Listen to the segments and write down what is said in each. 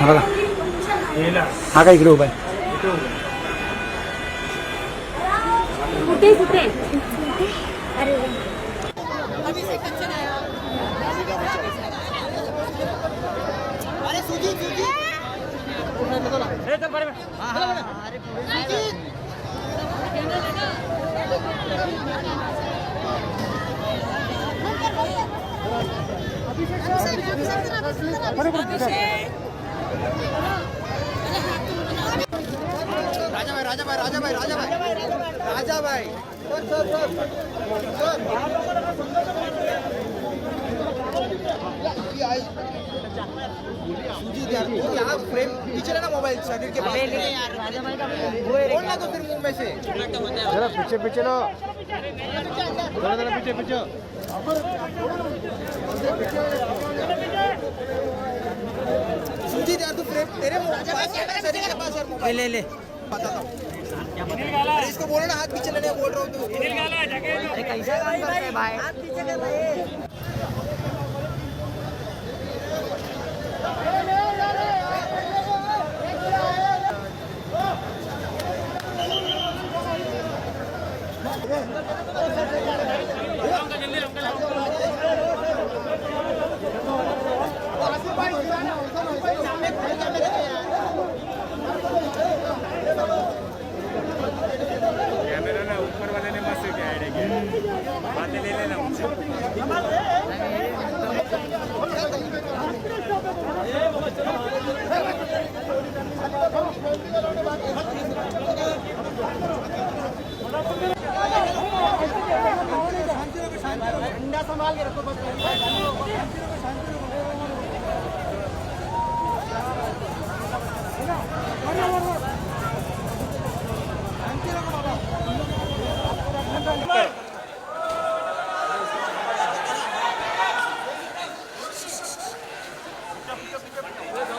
बघा हा काय इकडे उभा आहे. कुठे कुठे अरे राजा भाई यहाँ फ्रेम पीछे ना मोबाइल शरीर के पास बोल ना तो फिर मुंह में से जरा पीछे पीछे लो जरा जरा पीछे पीछे सुजीत यार तू फ्रेम तेरे शरीर के पास यार ले ले बताता हूँ अरे इसको बोलो ना हाथ पीछे लेने बोल रहा हूँ तू अरे कैसा काम करते हैं भाई हाथ पीछे कर भाई कैमरा ना ऊपर वाले ने मस्त क्या आइडिया किया बातें ले लेना मुझसे ठंडा संभाल के रखो बस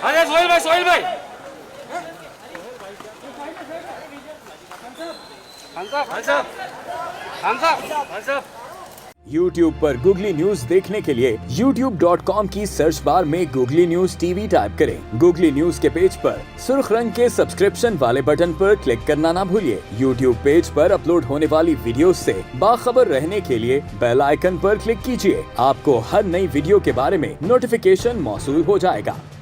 अरे सोहेल भाई YouTube पर गूगली न्यूज देखने के लिए youtube.com की सर्च बार में गूगली न्यूज टीवी टाइप करें। गूगली न्यूज के पेज पर सुर्ख रंग के सब्सक्रिप्शन वाले बटन पर क्लिक करना ना भूलिए। YouTube पेज पर अपलोड होने वाली वीडियोस से बाखबर रहने के लिए बेल आइकन पर क्लिक कीजिए। आपको हर नई वीडियो के बारे में नोटिफिकेशन मौसूल हो जाएगा।